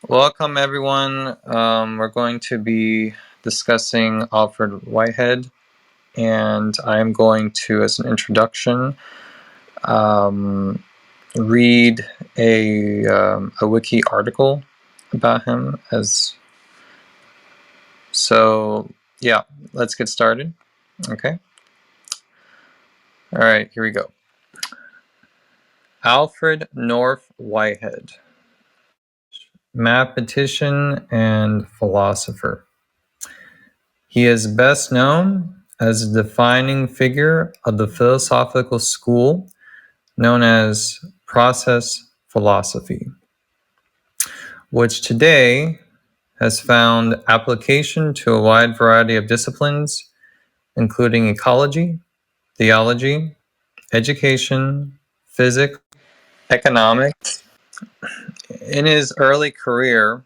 Welcome, everyone. We're going to be discussing Alfred Whitehead, and I'm going to, as an introduction, read a wiki article about him. Yeah, let's get started. Okay. All right, here we go. Alfred North Whitehead, mathematician and philosopher. He is best known as a defining figure of the philosophical school known as process philosophy, which today has found application to a wide variety of disciplines, including ecology, theology, education, physics, economics. In his early career,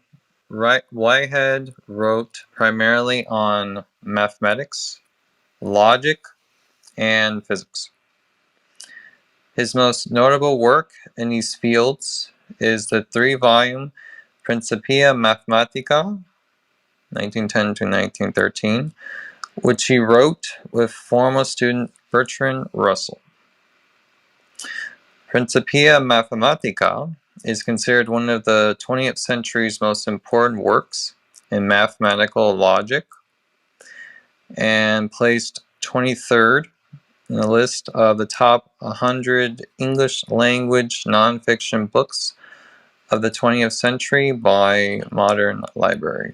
Whitehead wrote primarily on mathematics, logic, and physics. His most notable work in these fields is the 3-volume Principia Mathematica, 1910 to 1913, which he wrote with former student Bertrand Russell. Principia Mathematica is considered one of the 20th century's most important works in mathematical logic and placed 23rd in the list of the top 100 English language nonfiction books of the 20th century by Modern Library.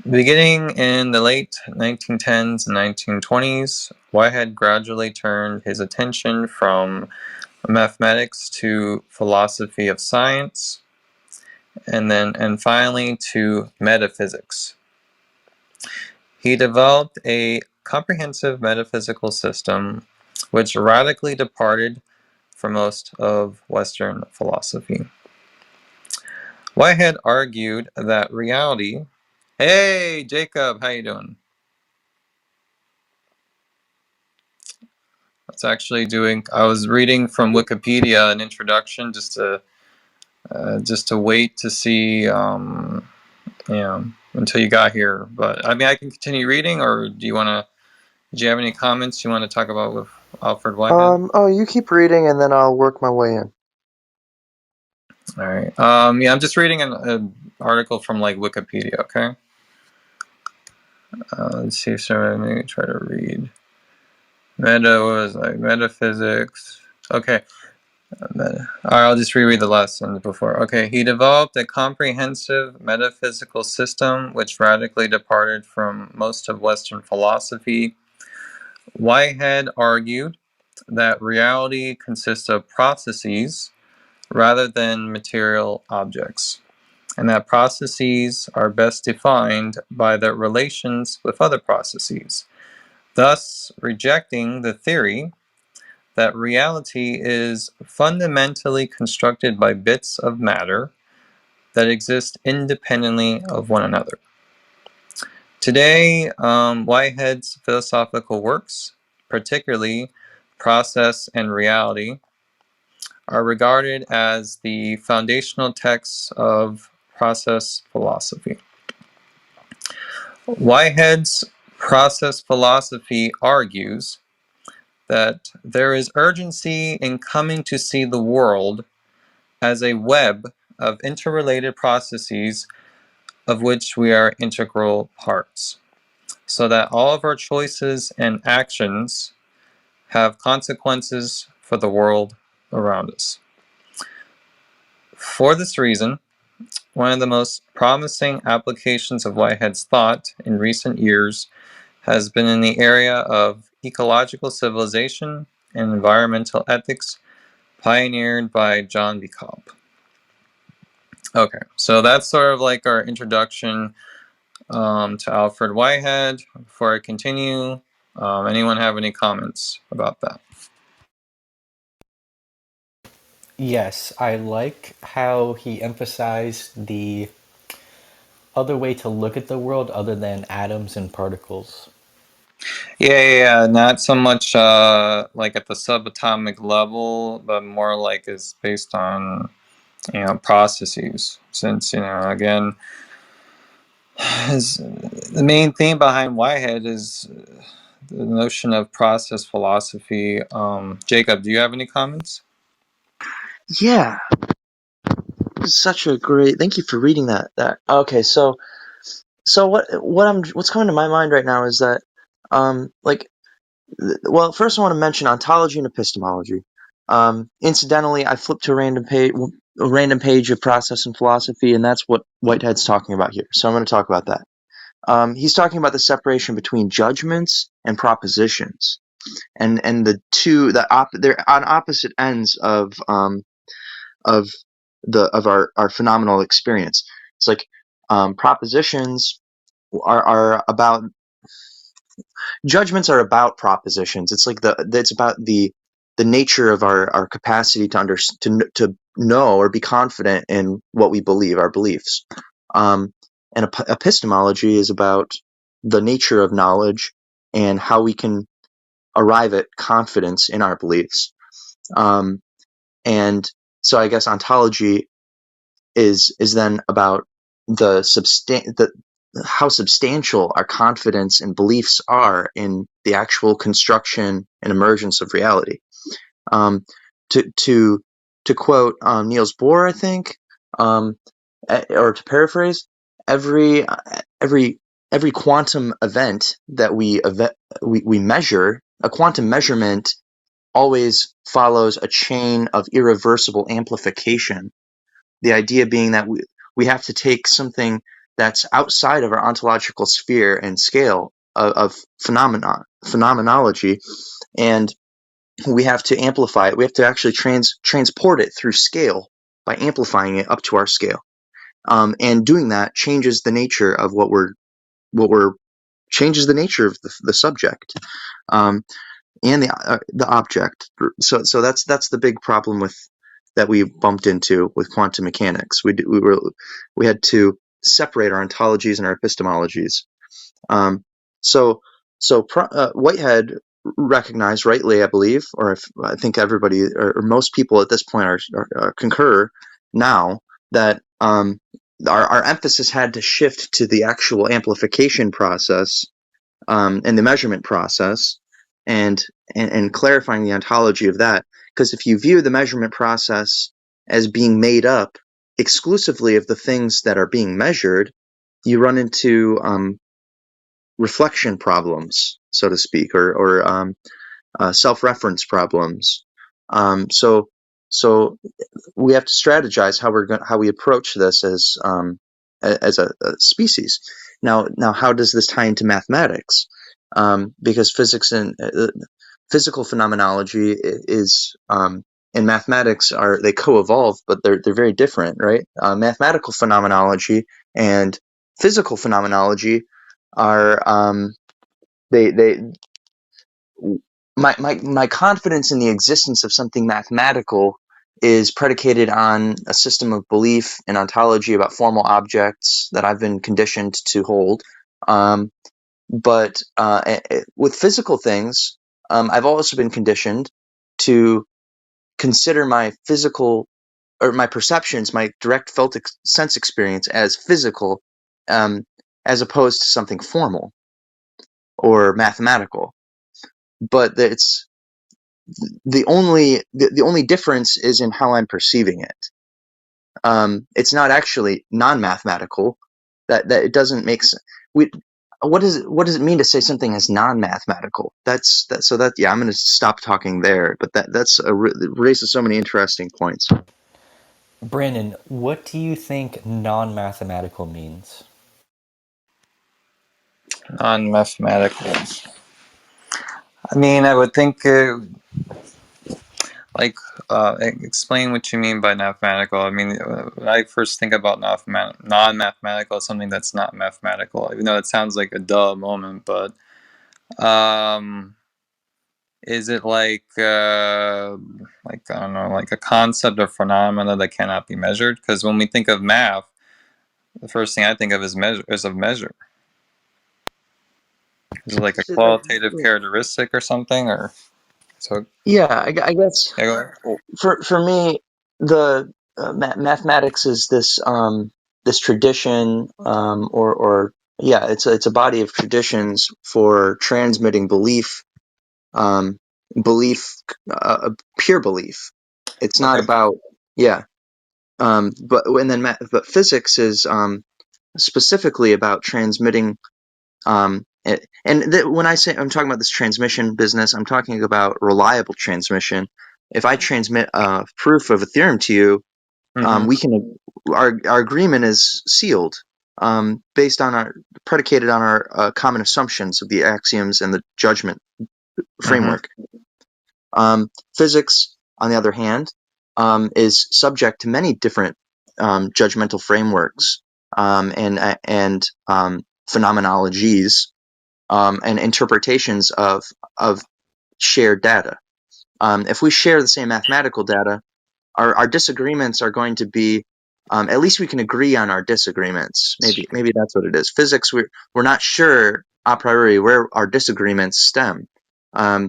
Beginning in the late 1910s and 1920s, Whitehead gradually turned his attention from mathematics to philosophy of science, and finally to metaphysics. He developed a comprehensive metaphysical system which radically departed from most of Western philosophy. Whitehead argued that reality... Hey, Jacob, how you doing? I was reading from Wikipedia an introduction just to wait to see, until you got here. But I mean, I can continue reading, or do you have any comments you want to talk about with Alfred Whitehead? You keep reading and then I'll work my way in. All right. Yeah, I'm just reading an article from like Wikipedia. Okay. Let's see. So let me try to read. Metaphysics. Okay. Alright, I'll just reread the last sentence before. Okay, he developed a comprehensive metaphysical system which radically departed from most of Western philosophy. Whitehead argued that reality consists of processes rather than material objects, and that processes are best defined by their relations with other processes, thus rejecting the theory that reality is fundamentally constructed by bits of matter that exist independently of one another. Today, Whitehead's philosophical works, particularly Process and Reality, are regarded as the foundational texts of process philosophy. Whitehead's process philosophy argues that there is urgency in coming to see the world as a web of interrelated processes of which we are integral parts, so that all of our choices and actions have consequences for the world around us. For this reason, one of the most promising applications of Whitehead's thought in recent years has been in the area of ecological civilization and environmental ethics, pioneered by John B. Cobb. Okay, so that's sort of like our introduction to Alfred Whitehead. Before I continue, anyone have any comments about that? Yes, I like how he emphasized the other way to look at the world other than atoms and particles. Yeah. Not so much like at the subatomic level, but more like is based on processes. Since again, the main theme behind Whitehead is the notion of process philosophy. Jacob, do you have any comments? Yeah, this is such a great. Thank you for reading that. Okay, so what's coming to my mind right now is that like well, first I want to mention ontology and epistemology. Incidentally, I flipped to a random page of process and philosophy, and that's what Whitehead's talking about here. So I'm going to talk about that. He's talking about the separation between judgments and propositions, and the two they're on opposite ends of our phenomenal experience. It's like propositions are about judgments are about propositions. It's like it's about the nature of our capacity to know or be confident in what we believe, our beliefs. And epistemology is about the nature of knowledge and how we can arrive at confidence in our beliefs. And so I guess ontology is then about how substantial our confidence and beliefs are in the actual construction and emergence of reality. To quote Niels Bohr, I think, or to paraphrase, every quantum event that we measure, a quantum measurement always follows a chain of irreversible amplification. The idea being that we have to take something that's outside of our ontological sphere and scale of phenomenology, and we have to amplify it. We have to actually transport it through scale by amplifying it up to our scale. And doing that changes the nature of what we're changes the nature of the subject. And the object. So that's the big problem that we bumped into with quantum mechanics. We had to separate our ontologies and our epistemologies. Um, so Whitehead recognized rightly, I believe, I think everybody or most people at this point are concur now that our emphasis had to shift to the actual amplification process and the measurement process, and clarifying the ontology of that. Because if you view the measurement process as being made up exclusively of the things that are being measured, you run into reflection problems, so to speak, or self-reference problems. So we have to strategize how we approach this as a species. Now, how does this tie into mathematics? Because physics and physical phenomenology is and mathematics they co-evolve, but they're very different, right? Mathematical phenomenology and physical phenomenology are they my confidence in the existence of something mathematical is predicated on a system of belief and ontology about formal objects that I've been conditioned to hold. But with physical things, I've also been conditioned to consider my physical or my perceptions, my direct felt sense experience as physical, as opposed to something formal or mathematical. But it's the only difference is in how I'm perceiving it. It's not actually non-mathematical. That it doesn't make sense. What does it mean to say something is non-mathematical? Yeah. I'm going to stop talking there. But it raises so many interesting points. Brandon, what do you think non-mathematical means? Non-mathematical. I mean, I would think explain what you mean by mathematical. I mean, when I first think about non-mathematical, it's something that's not mathematical. Even though it sounds like a duh moment, but is it like I don't know, like a concept or phenomena that cannot be measured? Because when we think of math, the first thing I think of is measure. Is it like a qualitative characteristic or something, or so? Yeah, I guess Yeah, go ahead. for me, the mathematics is this tradition, or yeah, it's a body of traditions for transmitting belief, um, belief, pure belief. It's not Okay. about, yeah. But physics is specifically about transmitting. When I say I'm talking about this transmission business, I'm talking about reliable transmission. If I transmit a proof of a theorem to you, Mm-hmm. we can our agreement is sealed, based on our predicated on our common assumptions of the axioms and the judgment Mm-hmm. framework. Physics, on the other hand, is subject to many different judgmental frameworks, and phenomenologies, and interpretations of shared data. If we share the same mathematical data, our disagreements are going to be, at least we can agree on our disagreements. Maybe that's what it is. Physics, we're not sure a priori where our disagreements stem,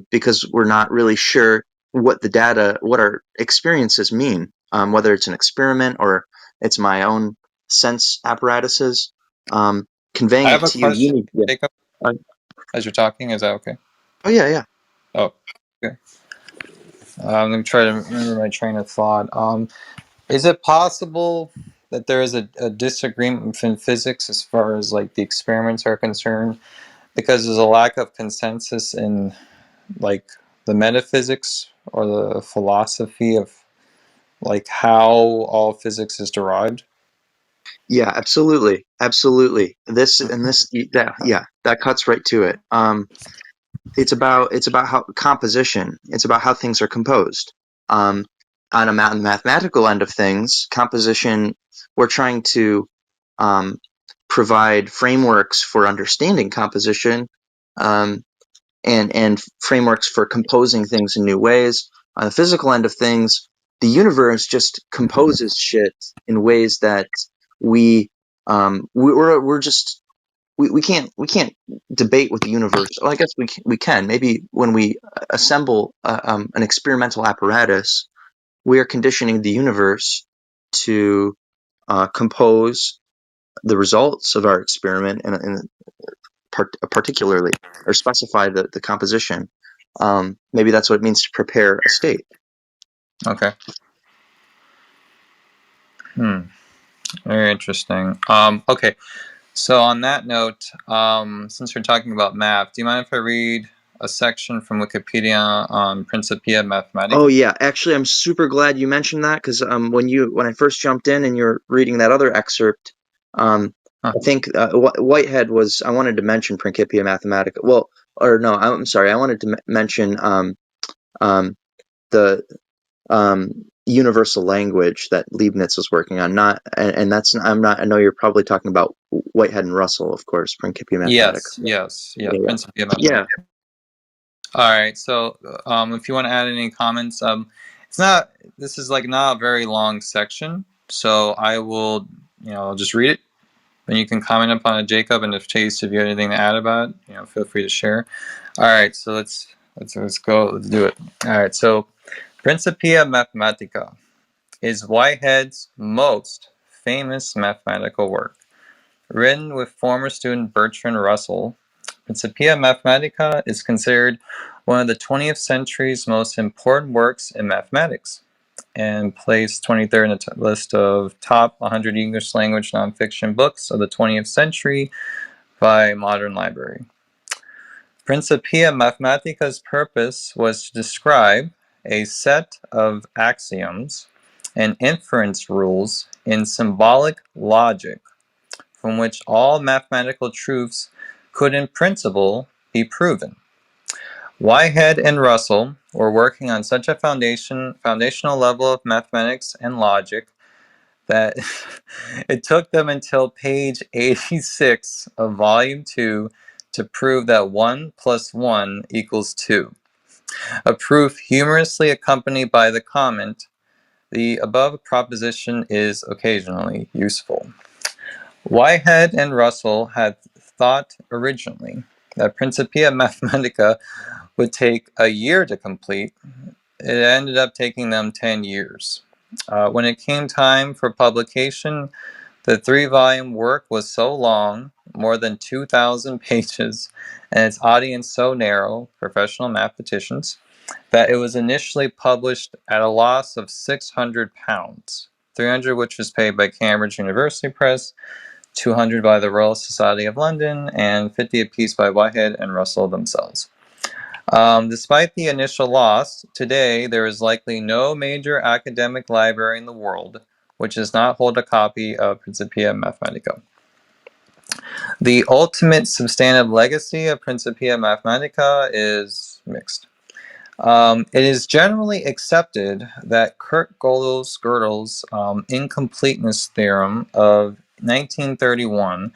because we're not really sure what our experiences mean, whether it's an experiment or it's my own sense apparatuses, I conveying have it a to you. question, Yeah. Jacob, Uh, as you're talking. Is that okay? oh yeah, yeah. Oh, okay. Let me try to remember my train of thought. Is it possible that there is a disagreement within physics as far as like the experiments are concerned, because there's a lack of consensus in like the metaphysics or the philosophy of like how all physics is derived? Yeah, absolutely, absolutely. Yeah, that cuts right to it. It's about how composition. It's about how things are composed. Um, on a mathematical end of things, composition. We're trying to um, provide frameworks for understanding composition, um, and frameworks for composing things in new ways. On the physical end of things, the universe just composes shit in ways that we we're just we can't debate with the universe. Well, I guess we can. Maybe when we assemble an experimental apparatus, we are conditioning the universe to compose the results of our experiment particularly, or specify the composition. Maybe that's what it means to prepare a state. Okay. Hmm. Very interesting. Okay. So on that note, since we're talking about math, do you mind if I read a section from Wikipedia on Principia Oh Mathematica? yeah, actually, I'm super glad you mentioned that, because when I first jumped in and you're reading that other excerpt, Huh. I think Whitehead was. I wanted to mention Principia Mathematica. Well, or no, I'm sorry. I wanted to mention um, the universal language that Leibniz was working on. Not, and that's I'm not. I know you're probably talking about Whitehead and Russell, of course. Principia Mathematica. Yes, yes, yes. Yeah, yeah, Principia yeah. Mathematica. All right. So, if you want to add any comments, it's not. This is like not a very long section, so I will, I'll just read it, and you can comment upon it, Jacob. And if Chase, if you have anything to add about it, feel free to share. All right. So let's go. Let's do it. All right. So, Principia Mathematica is Whitehead's most famous mathematical work. Written with former student Bertrand Russell, Principia Mathematica is considered one of the 20th century's most important works in mathematics, and placed 23rd in the list of top 100 English language nonfiction books of the 20th century by Modern Library. Principia Mathematica's purpose was to describe a set of axioms and inference rules in symbolic logic from which all mathematical truths could in principle be proven. Whitehead and Russell were working on such a foundational level of mathematics and logic that it took them until page 86 of volume 2 to prove that 1 plus 1 equals 2. A proof humorously accompanied by the comment, "The above proposition is occasionally useful." Whitehead and Russell had thought originally that Principia Mathematica would take a year to complete. It ended up taking them 10 years. When it came time for publication, the 3-volume work was so long, more than 2,000 pages, and its audience so narrow, professional mathematicians, that it was initially published at a loss of £600, 300 which was paid by Cambridge University Press, 200 by the Royal Society of London, and 50 apiece by Whitehead and Russell themselves. Despite the initial loss, today there is likely no major academic library in the world which does not hold a copy of Principia Mathematica. The ultimate substantive legacy of Principia Mathematica is mixed. It is generally accepted that Kurt Gödel's incompleteness theorem of 1931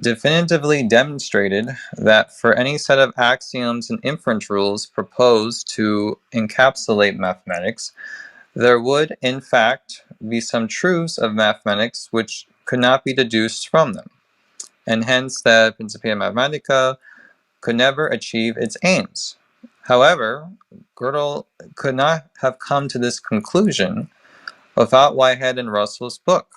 definitively demonstrated that for any set of axioms and inference rules proposed to encapsulate mathematics, there would, in fact, be some truths of mathematics which could not be deduced from them, and hence that Principia Mathematica could never achieve its aims. However, Gödel could not have come to this conclusion without Whitehead and Russell's book.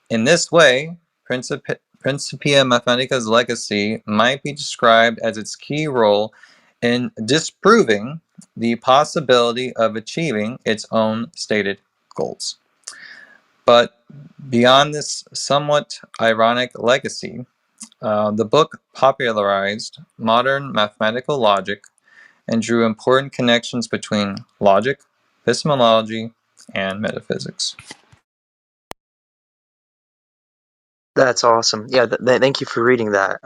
In this way, Principia Mathematica's legacy might be described as its key role in disproving the possibility of achieving its own stated goals. But beyond this somewhat ironic legacy, the book popularized modern mathematical logic and drew important connections between logic, epistemology, and metaphysics. That's awesome. Yeah, thank you for reading that.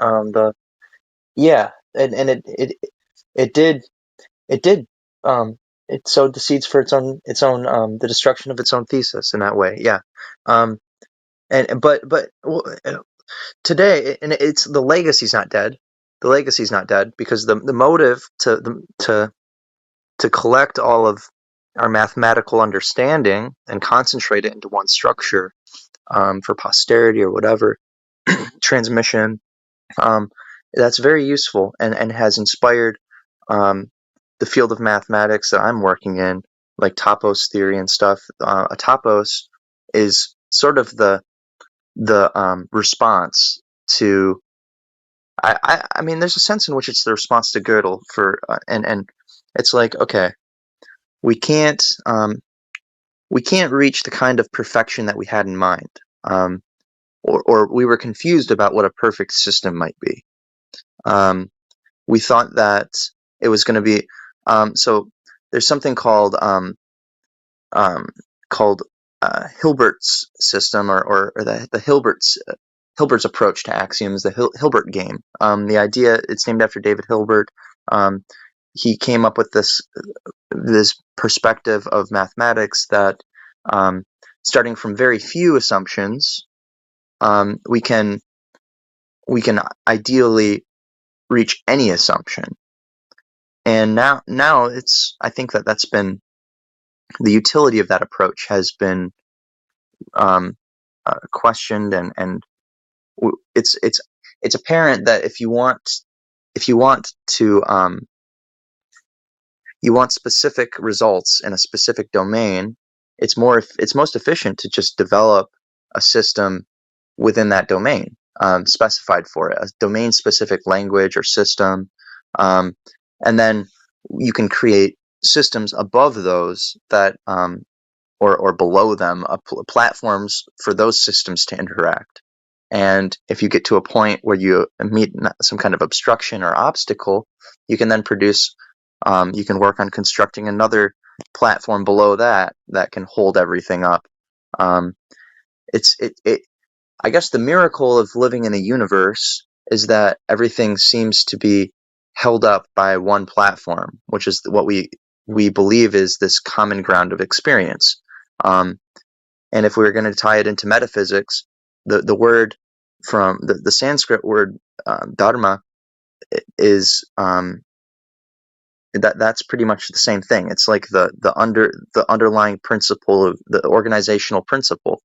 Yeah, and it did it sowed the seeds for its own the destruction of its own thesis in that way. Yeah. Um, and but today, and it's the legacy's not dead. The legacy's not dead because the motive to collect all of our mathematical understanding and concentrate it into one structure, for posterity or whatever transmission, that's very useful and has inspired, the field of mathematics that I'm working in, like topos theory and stuff. A topos is sort of the response to. I mean, there's a sense in which it's the response to Gödel for, and it's like, okay, we can't we can't reach the kind of perfection that we had in mind, or we were confused about what a perfect system might be. We thought that it was going to be, so there's something called um, Hilbert's system, or the Hilbert's approach to axioms, the Hilbert game. The idea, it's named after David Hilbert. He came up with this perspective of mathematics that, starting from very few assumptions, we can ideally reach any assumption. And now I think that's been, the utility of that approach has been, questioned, and it's apparent that if you want to, you want specific results in a specific domain, it's most efficient to just develop a system within that domain, specified for it, a domain specific language or system, and then you can create systems above those that, or below them, platforms for those systems to interact. And if you get to a point where you meet some kind of obstruction or obstacle, you can then produce, you can work on constructing another platform below that can hold everything up. It's I guess the miracle of living in a universe is that everything seems to be held up by one platform, which is what we believe is this common ground of experience. And if we were going to tie it into metaphysics, the word from the Sanskrit word, dharma, is, that's pretty much the same thing. It's like the underlying principle of the organizational principle,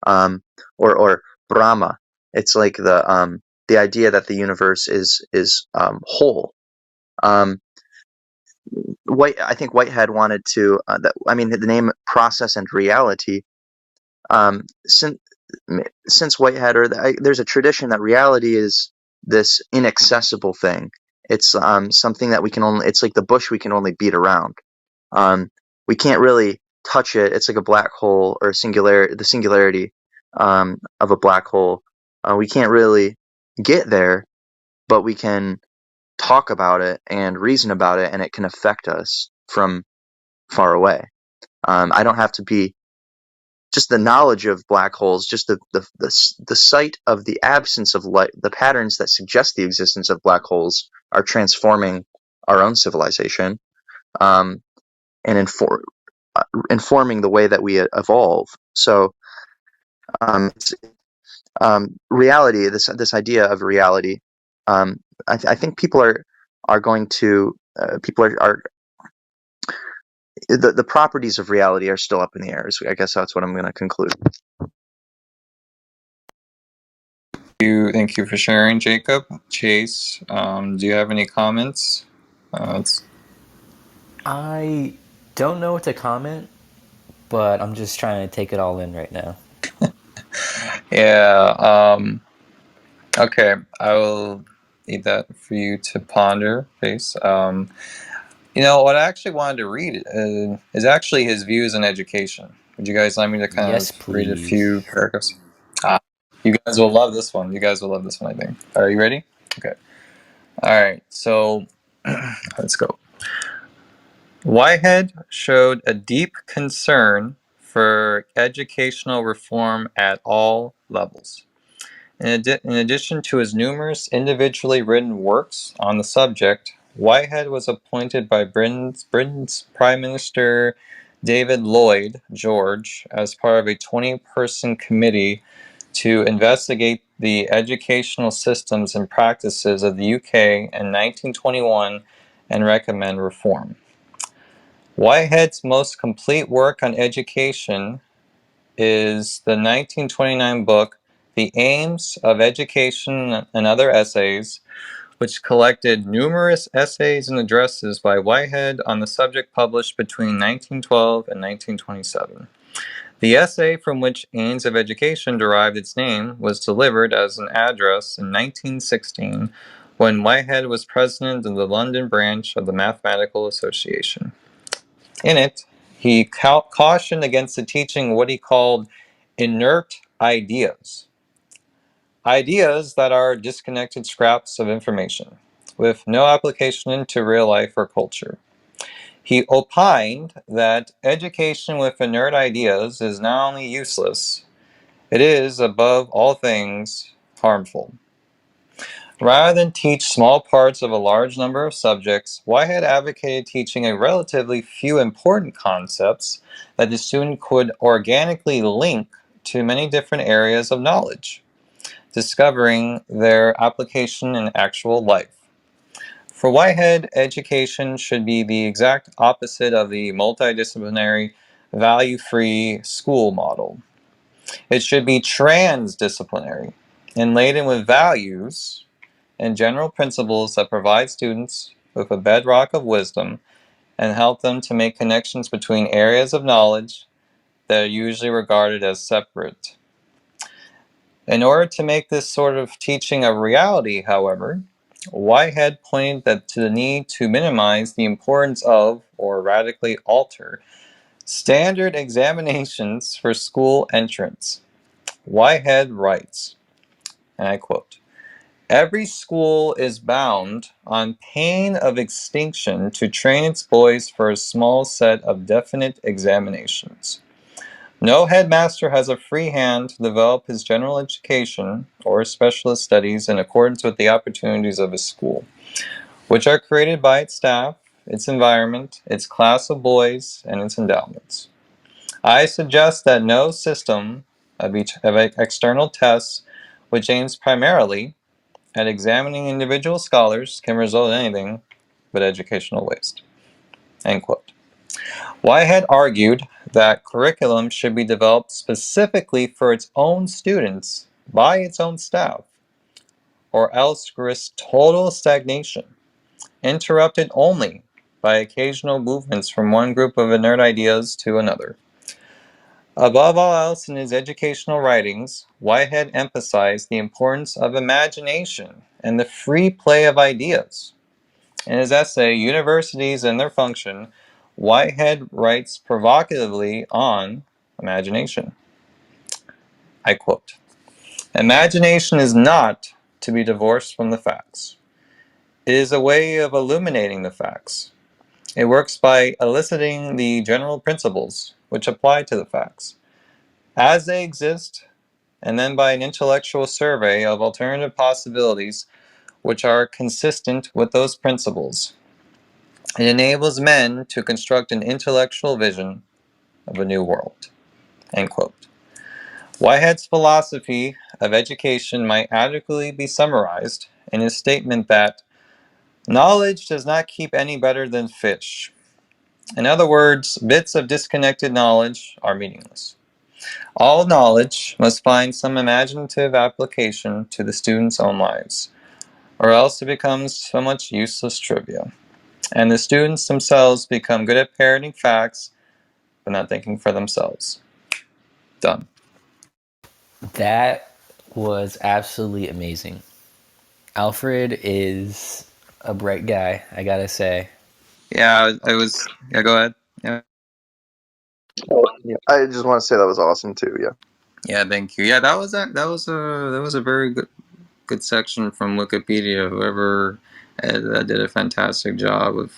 or Brahma. It's like the idea that the universe is whole. I think Whitehead wanted to. The name process and reality. Since Whitehead, there's a tradition that reality is this inaccessible thing. It's something that we can only. It's like the bush we can only beat around. Um, we can't really touch it. It's like a black hole or the singularity of a black hole. We can't really get there, but we can talk about it and reason about it, and it can affect us from far away. I don't have to be just the knowledge of black holes, just the sight of the absence of light, the patterns that suggest the existence of black holes are transforming our own civilization, and informing the way that we evolve. So, reality, this idea of reality, I think people are going to people are the properties of reality are still up in the air. So I guess that's what I'm going to conclude. Thank you for sharing, Jacob. Chase, do you have any comments? I don't know what to comment, but I'm just trying to take it all in right now. Yeah. Okay. I will need that for you to ponder, Chase. What I actually wanted to read is actually his views on education. Would you guys like me to kind Yes, of read a please. few paragraphs? You guys will love this one. You guys will love this one, I think. Are you ready? Okay. All right. So let's go. Whitehead showed a deep concern for educational reform at all levels. In addition to his numerous individually written works on the subject, Whitehead was appointed by Britain's Prime Minister David Lloyd George as part of a 20-person committee to investigate the educational systems and practices of the UK in 1921 and recommend reform. Whitehead's most complete work on education is the 1929 book, The Aims of Education and Other Essays, which collected numerous essays and addresses by Whitehead on the subject published between 1912 and 1927. The essay from which Aims of Education derived its name was delivered as an address in 1916 when Whitehead was president of the London branch of the Mathematical Association. In it, he cautioned against the teaching of what he called inert ideas. Ideas that are disconnected scraps of information, with no application into real life or culture. He opined that education with inert ideas is not only useless, it is, above all things, harmful. Rather than teach small parts of a large number of subjects, Whitehead advocated teaching a relatively few important concepts that the student could organically link to many different areas of knowledge, discovering their application in actual life. For Whitehead, education should be the exact opposite of the multidisciplinary, value-free school model. It should be transdisciplinary and laden with values and general principles that provide students with a bedrock of wisdom and help them to make connections between areas of knowledge that are usually regarded as separate. In order to make this sort of teaching a reality, however, Whitehead pointed to the need to minimize the importance of, or radically alter, standard examinations for school entrance. Whitehead writes, and I quote, "Every school is bound, on pain of extinction, to train its boys for a small set of definite examinations. No headmaster has a free hand to develop his general education or specialist studies in accordance with the opportunities of his school, which are created by its staff, its environment, its class of boys, and its endowments. I suggest that no system of external tests which aims primarily at examining individual scholars can result in anything but educational waste." End quote. Whitehead argued that curriculum should be developed specifically for its own students by its own staff, or else risk total stagnation, interrupted only by occasional movements from one group of inert ideas to another. Above all else in his educational writings, Whitehead emphasized the importance of imagination and the free play of ideas. In his essay, Universities and Their Function, Whitehead writes provocatively on imagination. I quote, "Imagination is not to be divorced from the facts. It is a way of illuminating the facts. It works by eliciting the general principles which apply to the facts, as they exist, and then by an intellectual survey of alternative possibilities which are consistent with those principles. It enables men to construct an intellectual vision of a new world." End quote. Whitehead's philosophy of education might adequately be summarized in his statement that knowledge does not keep any better than fish. In other words, bits of disconnected knowledge are meaningless. All knowledge must find some imaginative application to the student's own lives, or else it becomes so much useless trivia. And the students themselves become good at parroting facts, but not thinking for themselves. Done. That was absolutely amazing. Alfred is a bright guy, I gotta say. Yeah, I was. Yeah, go ahead. Yeah. Yeah, I just want to say that was awesome too. Yeah. Yeah, thank you. Yeah, that was a very good section from Wikipedia. Whoever did a fantastic job of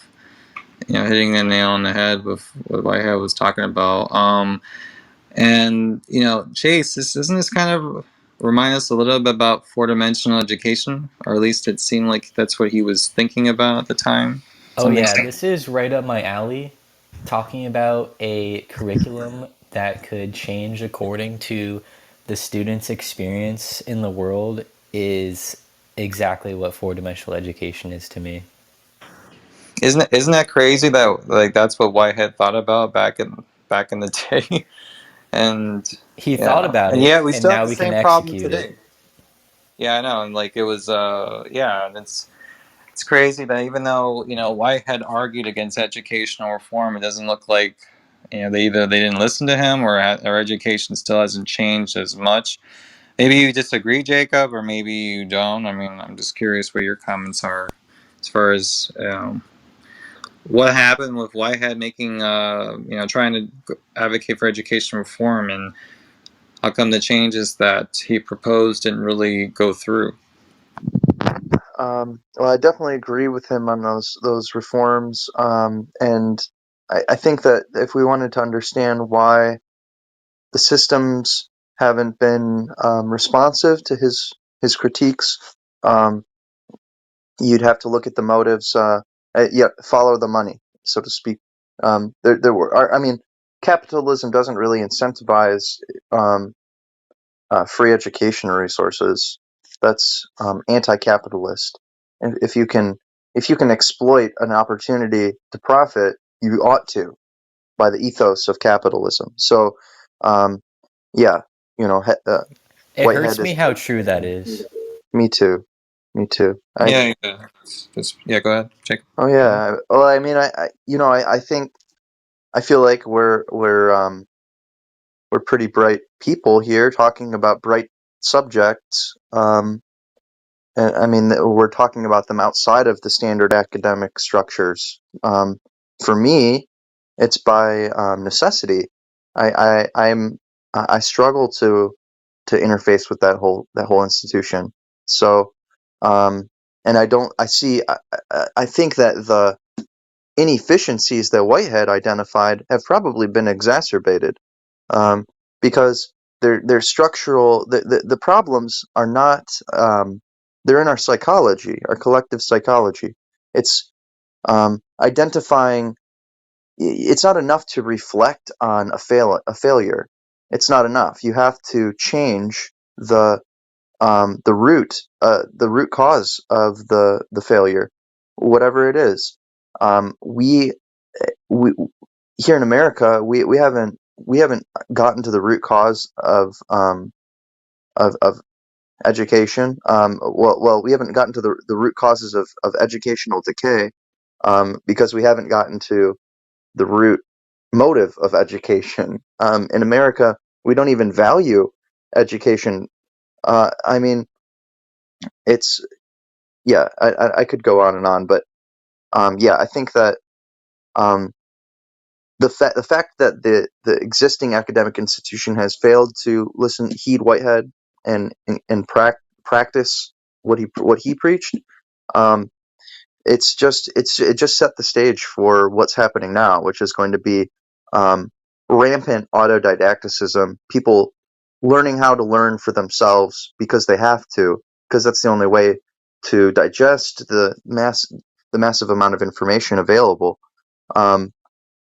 hitting the nail on the head with what Whitehead was talking about. And Chase, this doesn't this kind of remind us a little bit about four-dimensional education, or at least it seemed like that's what he was thinking about at the time. Oh, Something. yeah, this is right up my alley. Talking about a curriculum that could change according to the student's experience in the world is exactly what four dimensional education is to me. Isn't that crazy that like that's what Whitehead thought about back in the day? And He thought yeah, about and it, yeah, we and still have now the we can same problem execute it. today. Yeah, I know, and like it was, yeah, and it's crazy that even though Whitehead argued against educational reform, it doesn't look like they didn't listen to him, or our education still hasn't changed as much. Maybe you disagree, Jacob, or maybe you don't. I mean, I'm just curious what your comments are as far as what happened with Whitehead making, trying to advocate for education reform, and how come the changes that he proposed didn't really go through? Well, I definitely agree with him on those reforms, and I think that if we wanted to understand why the systems haven't been responsive to his critiques, um, you'd have to look at the motives. Yeah, follow the money, so to speak. There were, I mean, capitalism doesn't really incentivize um, free education resources. That's anti-capitalist. And if you can exploit an opportunity to profit, you ought to, by the ethos of capitalism. So, um, yeah, you know, It Whitehead hurts me is. how true that is. Me too. Me too. Yeah, yeah. Go ahead, Jacob. Oh yeah. Well, I mean, I think I feel like we're pretty bright people here talking about bright subjects. And, I mean, we're talking about them outside of the standard academic structures. For me, it's by necessity. I struggle to interface with that whole institution. So, um, and I don't. I think that the inefficiencies that Whitehead identified have probably been exacerbated, um, because they're structural. The problems are not. They're in our psychology, our collective psychology. It's identifying. It's not enough to reflect on a failure. It's not enough. You have to change the root cause of the failure, whatever it is. We here in America, we haven't gotten to the root cause of education. We haven't gotten to the root causes of educational decay. because we haven't gotten to the root motive of education. In America, we don't even value education. I mean, it's yeah. I could go on, but yeah, I think that um, the fact that the existing academic institution has failed to heed Whitehead and practice what he preached. Um, it just set the stage for what's happening now, which is going to be um, rampant autodidacticism. People learning how to learn for themselves because they have to, because that's the only way to digest the massive amount of information available. Um,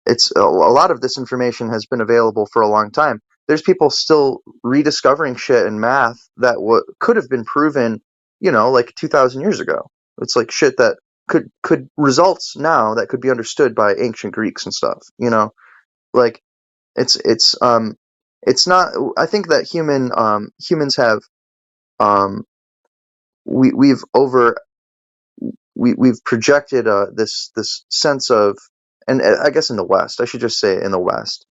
it's a lot of this information has been available for a long time. There's people still rediscovering shit in math that could have been proven, like 2,000 years ago. It's like shit that could results now that could be understood by ancient Greeks and stuff. Like it's not. I think that humans have um, we've over we've projected this sense of, and I guess in the West, I should just say in the West,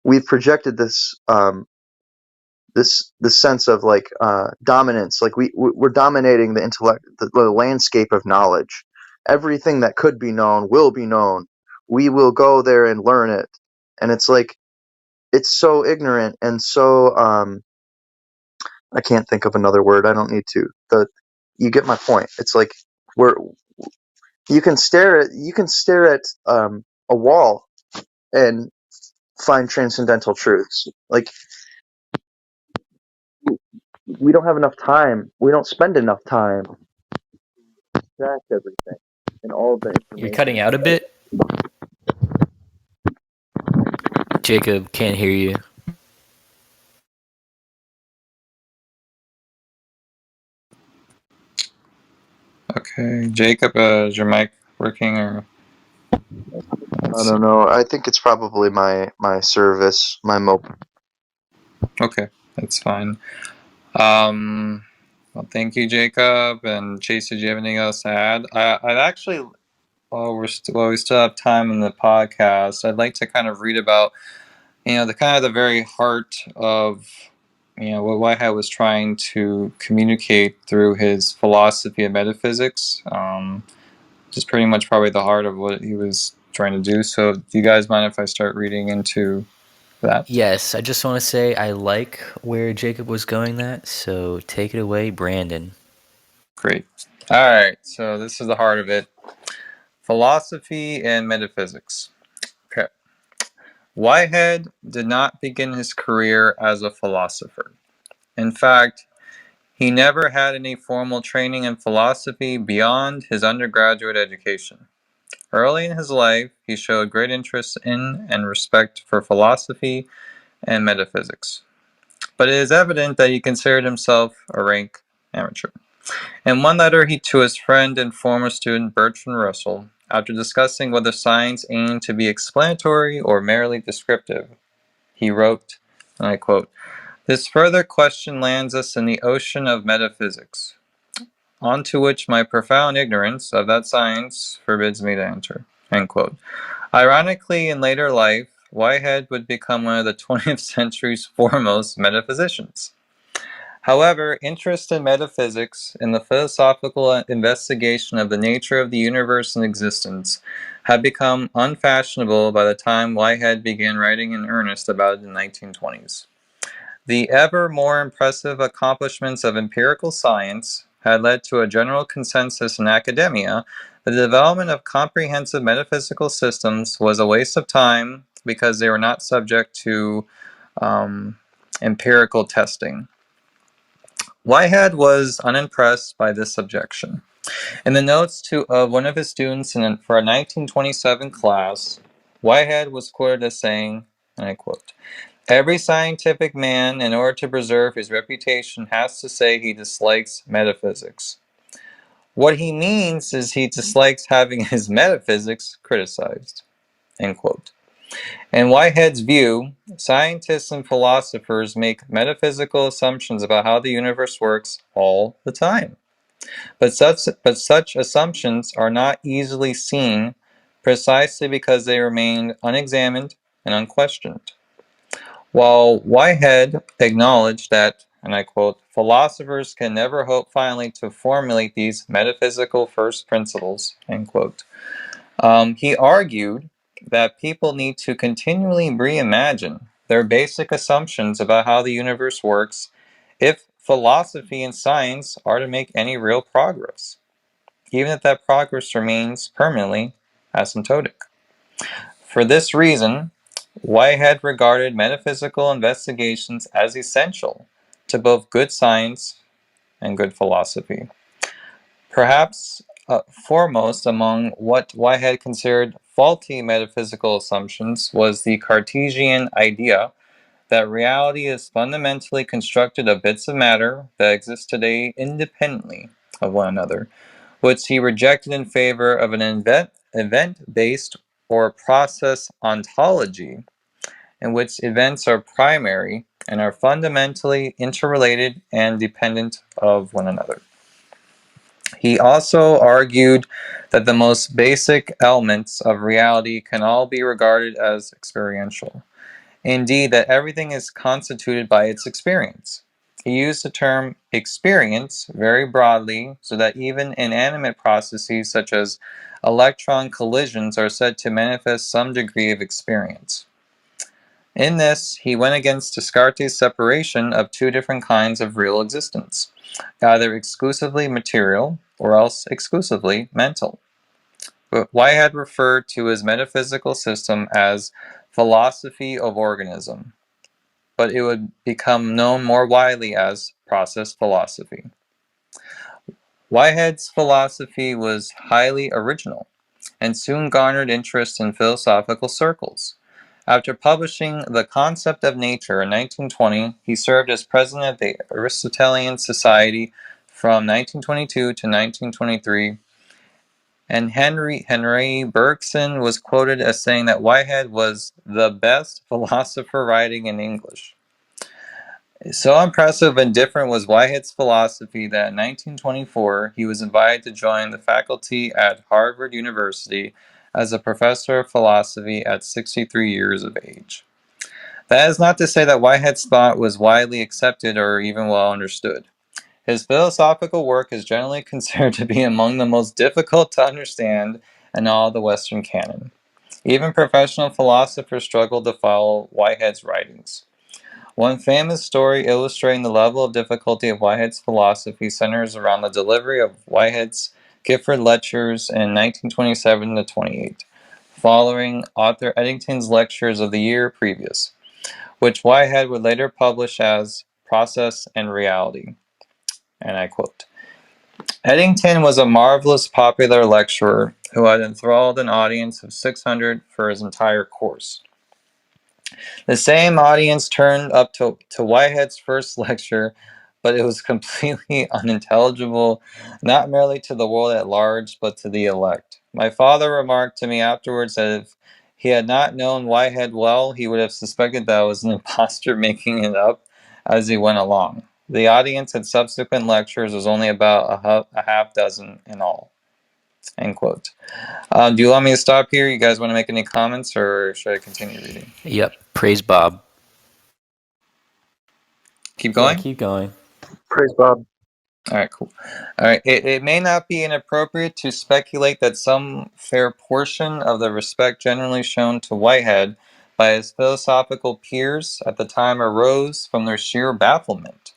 we've projected this sense of like dominance, like we're dominating the intellect, the landscape of knowledge. Everything that could be known will be known. We will go there and learn it, and it's like it's so ignorant and so I can't think of another word. I don't need to. You get my point. It's like we're you can stare at a wall and find transcendental truths. Like we don't have enough time. We don't spend enough time to track everything and all of the You're cutting information. out a bit. Jacob, can't hear you. Okay, Jacob, is your mic working or? I don't know. I think it's probably my service, my mobile. Okay, that's fine. Well, thank you, Jacob. And Chase, did you have anything else to add? I'd actually, while we still have time in the podcast, I'd like to kind of read about, the kind of the very heart of, what Whitehead was trying to communicate through his philosophy of metaphysics. Just pretty much probably the heart of what he was trying to do. So, do you guys mind if I start reading into that? Yes, I just want to say I like where Jacob was going that, so take it away, Brandon. Great. All right. So, this is the heart of it. Philosophy and metaphysics. Okay. Whitehead did not begin his career as a philosopher. In fact, he never had any formal training in philosophy beyond his undergraduate education. Early in his life, he showed great interest in and respect for philosophy and metaphysics. But it is evident that he considered himself a rank amateur. In one letter to his friend and former student Bertrand Russell, after discussing whether science aimed to be explanatory or merely descriptive, he wrote, and I quote, "This further question lands us in the ocean of metaphysics, onto which my profound ignorance of that science forbids me to enter." End quote. Ironically, in later life, Whitehead would become one of the 20th century's foremost metaphysicians. However, interest in metaphysics and the philosophical investigation of the nature of the universe and existence had become unfashionable by the time Whitehead began writing in earnest about it in the 1920s. The ever more impressive accomplishments of empirical science had led to a general consensus in academia that the development of comprehensive metaphysical systems was a waste of time because they were not subject to empirical testing. Whitehead was unimpressed by this objection. In the notes of one of his students for a 1927 class, Whitehead was quoted as saying, and I quote, "Every scientific man, in order to preserve his reputation, has to say he dislikes metaphysics. What he means is he dislikes having his metaphysics criticized." End quote. In Whitehead's view, scientists and philosophers make metaphysical assumptions about how the universe works all the time. But such assumptions are not easily seen precisely because they remained unexamined and unquestioned. While Whitehead acknowledged that, and I quote, philosophers can never hope finally to formulate these metaphysical first principles, end quote. He argued that people need to continually reimagine their basic assumptions about how the universe works if philosophy and science are to make any real progress, even if that progress remains permanently asymptotic. For this reason, Whitehead regarded metaphysical investigations as essential to both good science and good philosophy. Perhaps foremost among what Whitehead considered faulty metaphysical assumptions was the Cartesian idea that reality is fundamentally constructed of bits of matter that exist today independently of one another, which he rejected in favor of an event-based or process ontology in which events are primary and are fundamentally interrelated and dependent of one another. He also argued that the most basic elements of reality can all be regarded as experiential. Indeed, that everything is constituted by its experience. He used the term experience very broadly so that even inanimate processes such as electron collisions are said to manifest some degree of experience. In this, he went against Descartes' separation of two different kinds of real existence, either exclusively material or else exclusively mental. But Whitehead referred to his metaphysical system as philosophy of organism, but it would become known more widely as process philosophy. Whitehead's philosophy was highly original and soon garnered interest in philosophical circles. After publishing The Concept of Nature in 1920, he served as president of the Aristotelian Society from 1922 to 1923, and Henry Bergson was quoted as saying that Whitehead was the best philosopher writing in English. So impressive and different was Whitehead's philosophy that in 1924 he was invited to join the faculty at Harvard University as a professor of philosophy at 63 years of age. That is not to say that Whitehead's thought was widely accepted or even well understood. His philosophical work is generally considered to be among the most difficult to understand in all the Western canon. Even professional philosophers struggled to follow Whitehead's writings. One famous story illustrating the level of difficulty of Whitehead's philosophy centers around the delivery of Whitehead's Gifford Lectures in 1927 to 28, following Arthur Eddington's lectures of the year previous, which Whitehead would later publish as Process and Reality. And I quote, Eddington was a marvelous popular lecturer who had enthralled an audience of 600 for his entire course. The same audience turned up to Whitehead's first lecture, but it was completely unintelligible, not merely to the world at large, but to the elect. My father remarked to me afterwards that if he had not known Whitehead well, he would have suspected that I was an impostor making it up as he went along. The audience at subsequent lectures was only about a half dozen in all. End quote. Do you want me to stop here? You guys want to make any comments, or should I continue reading? Yep. Praise Bob. Keep Yeah, going? keep going. Praise Bob. All right, cool. All right, it may not be inappropriate to speculate that some fair portion of the respect generally shown to Whitehead by his philosophical peers at the time arose from their sheer bafflement.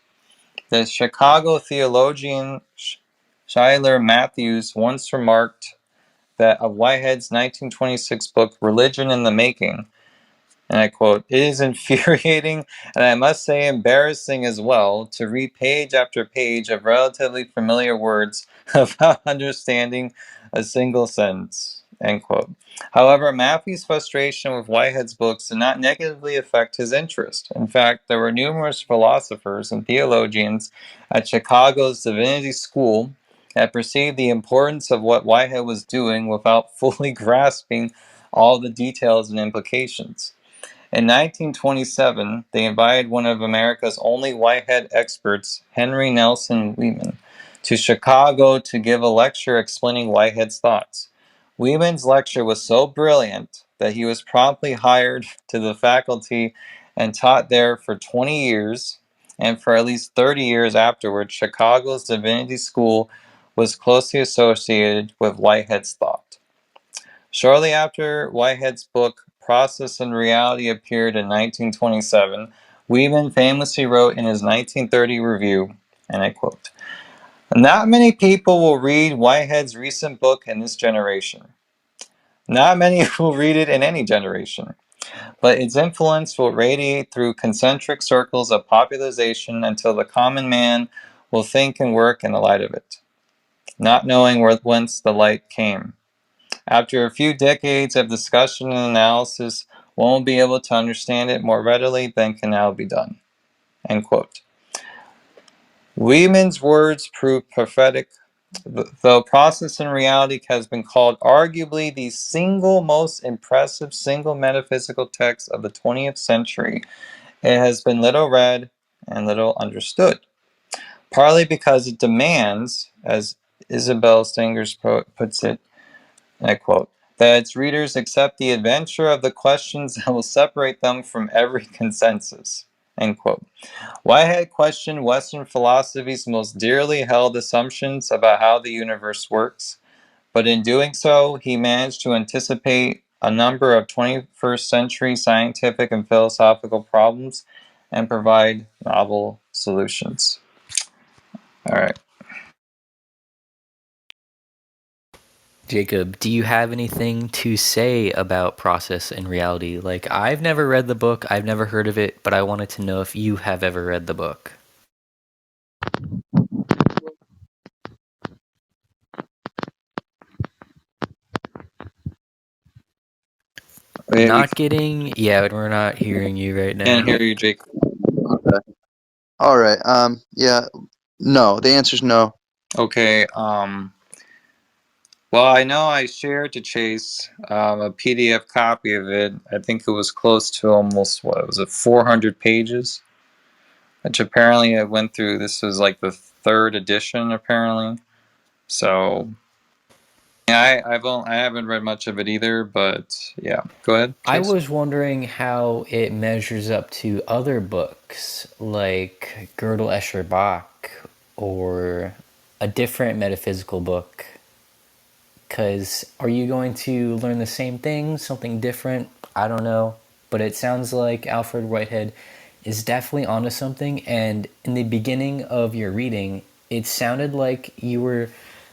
The Chicago theologian Schuyler Matthews once remarked that of Whitehead's 1926 book, Religion in the Making, and I quote, it is infuriating and I must say embarrassing as well to read page after page of relatively familiar words without understanding a single sentence. End quote. However, Matthew's frustration with Whitehead's books did not negatively affect his interest. In fact, there were numerous philosophers and theologians at Chicago's Divinity School that perceived the importance of what Whitehead was doing without fully grasping all the details and implications. In 1927, they invited one of America's only Whitehead experts, Henry Nelson Wieman, to Chicago to give a lecture explaining Whitehead's thoughts. Wieman's lecture was so brilliant that he was promptly hired to the faculty and taught there for 20 years, and for at least 30 years afterwards, Chicago's Divinity School was closely associated with Whitehead's thought. Shortly after Whitehead's book Process and Reality appeared in 1927, Wieman famously wrote in his 1930 review, and I quote, "Not many people will read Whitehead's recent book in this generation. Not many will read it in any generation, but its influence will radiate through concentric circles of popularization until the common man will think and work in the light of it, not knowing whence the light came. After a few decades of discussion and analysis, one will be able to understand it more readily than can now be done." End quote. Wieman's words prove prophetic. Though Process and Reality has been called arguably the single most impressive single metaphysical text of the 20th century, it has been little read and little understood, partly because it demands, as Isabel Stengers puts it, and I quote, that its readers accept the adventure of the questions that will separate them from every consensus. End quote. Whitehead questioned Western philosophy's most dearly held assumptions about how the universe works, but in doing so, he managed to anticipate a number of 21st century scientific and philosophical problems and provide novel solutions. All right. Jacob, do you have anything to say about Process and Reality? Like, I've never read the book, I've never heard of it, but I wanted to know if you have ever read the book. We Yeah, we're not hearing you right can't now. hear you, Jake. Okay. All right. Yeah. No. The answer's no. Okay. Well, I know I shared to Chase a PDF copy of it. I think it was close to almost, what was it, 400 pages? Which apparently I went through. This was like the third edition, apparently. So, yeah, I haven't read much of it either, but yeah. Go ahead, I Chase. was wondering how it measures up to other books like Gödel Escher Bach or a different metaphysical book. Because are you going to learn the same thing, something different? I don't know. But it sounds like Alfred Whitehead is definitely onto something. And in the beginning of your reading, it sounded like you were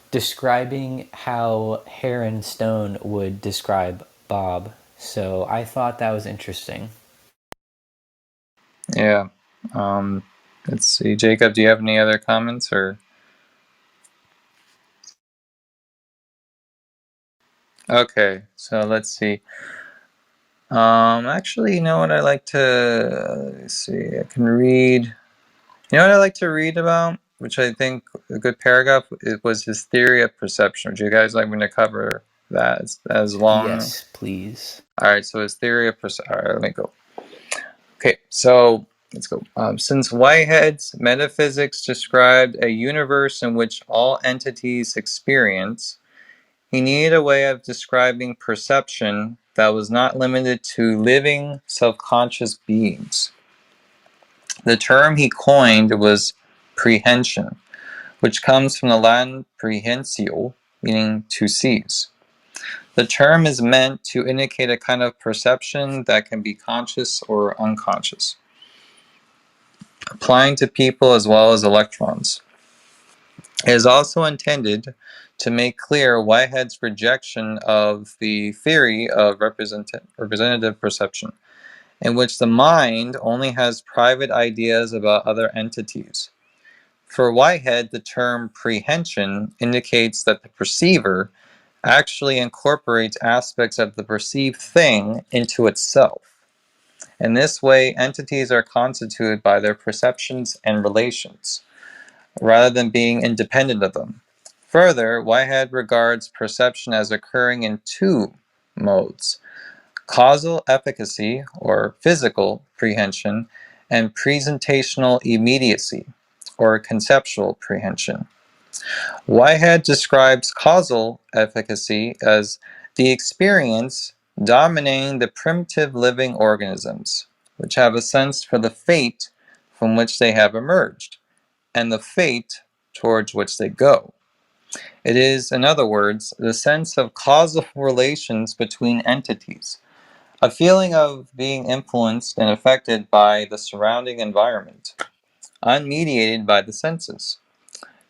describing how Heron Stone would describe Bob. So I thought that was interesting. Yeah. Let's see, Jacob. Do you have any other comments or? Okay, so let's see. Actually, you know what I like to, let's see, I can read, you know what I like to read about, which I think a good paragraph, it was his theory of perception. Would you guys like me to cover that as long? Yes, please. All right, so his theory of perception, all right, let me go. Okay, so let's go. Since Whitehead's metaphysics described a universe in which all entities experience, he needed a way of describing perception that was not limited to living, self-conscious beings. The term he coined was prehension, which comes from the Latin prehensio, meaning to seize. The term is meant to indicate a kind of perception that can be conscious or unconscious, applying to people as well as electrons. It is also intended to make clear Whitehead's rejection of the theory of representative perception, in which the mind only has private ideas about other entities. For Whitehead, the term prehension indicates that the perceiver actually incorporates aspects of the perceived thing into itself. In this way, entities are constituted by their perceptions and relations, rather than being independent of them. Further, Whitehead regards perception as occurring in two modes: causal efficacy, or physical prehension, and presentational immediacy, or conceptual prehension. Whitehead describes causal efficacy as the experience dominating the primitive living organisms, which have a sense for the fate from which they have emerged, and the fate towards which they go. It is, in other words, the sense of causal relations between entities, a feeling of being influenced and affected by the surrounding environment, unmediated by the senses.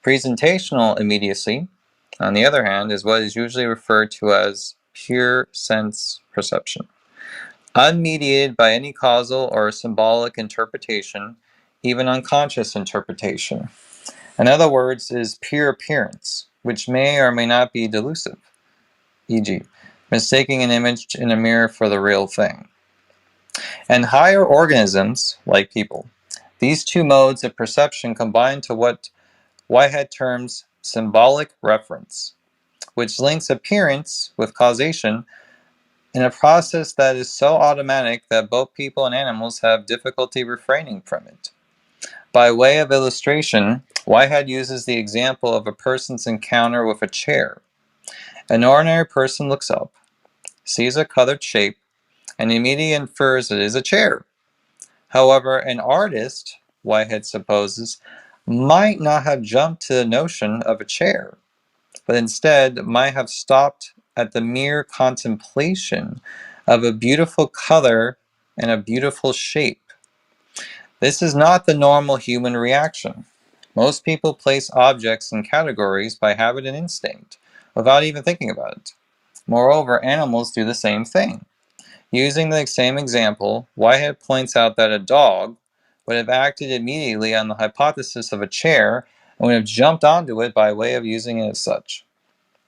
Presentational immediacy, on the other hand, is what is usually referred to as pure sense perception, unmediated by any causal or symbolic interpretation, even unconscious interpretation. In other words, is pure appearance, which may or may not be delusive, e.g., mistaking an image in a mirror for the real thing. And higher organisms, like people, these two modes of perception combine to what Whitehead terms symbolic reference, which links appearance with causation in a process that is so automatic that both people and animals have difficulty refraining from it. By way of illustration, Whitehead uses the example of a person's encounter with a chair. An ordinary person looks up, sees a colored shape, and immediately infers it is a chair. However, an artist, Whitehead supposes, might not have jumped to the notion of a chair, but instead might have stopped at the mere contemplation of a beautiful color and a beautiful shape. This is not the normal human reaction. Most people place objects in categories by habit and instinct, without even thinking about it. Moreover, animals do the same thing. Using the same example, Whitehead points out that a dog would have acted immediately on the hypothesis of a chair and would have jumped onto it by way of using it as such.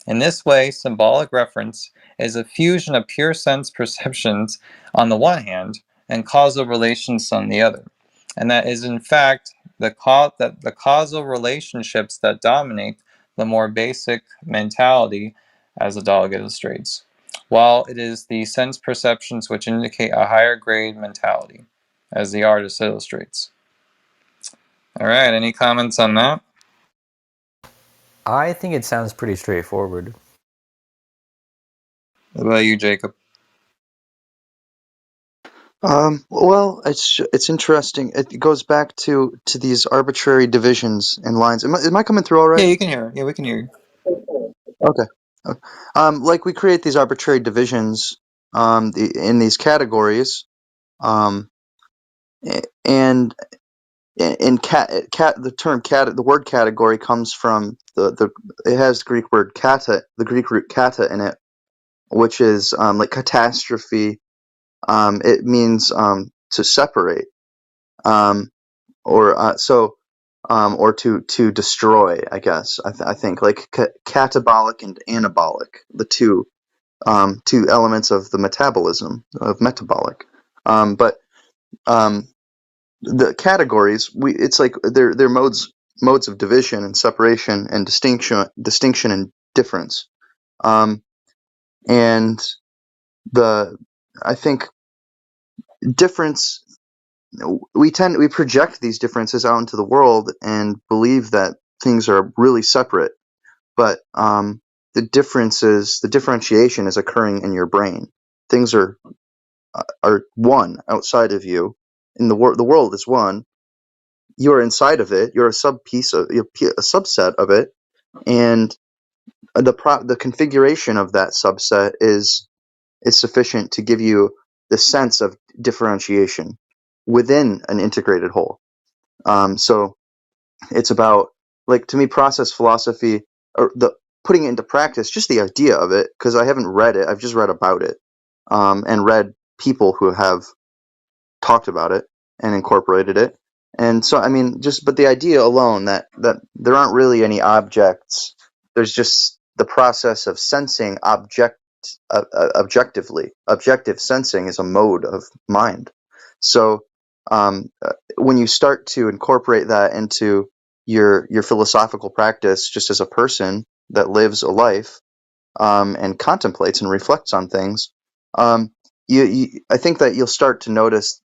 In this way, symbolic reference is a fusion of pure sense perceptions on the one hand and causal relations on the other. And that is in fact the causal relationships that dominate the more basic mentality, as the dog illustrates, while it is the sense perceptions which indicate a higher grade mentality, as the artist illustrates. All right, any comments on that? I think it sounds pretty straightforward. What about you, Jacob? Well, it's interesting. It goes back to these arbitrary divisions and lines. Am I coming through all Yeah, right? you can hear. Yeah, we can hear you. Okay. Like we create these arbitrary divisions, in these categories, um, and in the term cat, the word category comes from it has the Greek word kata, the Greek root kata in it, which is like catastrophe. It means to separate. Um, or to destroy, I guess. I think like catabolic and anabolic, the two elements of the metabolism of metabolic. But the categories, it's like they're modes of division and separation and distinction and difference. And the I think difference, we project these differences out into the world and believe that things are really separate, but the differentiation is occurring in your brain. Things are one outside of you. In the world is one. You are inside of it. You're a a subset of it, and the configuration of that subset is sufficient to give you the sense of differentiation within an integrated whole. So it's about, like, to me, process philosophy, or the putting it into practice, just the idea of it, because I haven't read it. I've just read about it, and read people who have talked about it and incorporated it. And so, I mean, but the idea alone that there aren't really any objects. There's just the process of sensing objectively. Objective sensing is a mode of mind. So, when you start to incorporate that into your philosophical practice, just as a person that lives a life, and contemplates and reflects on things, um, I think that you'll start to notice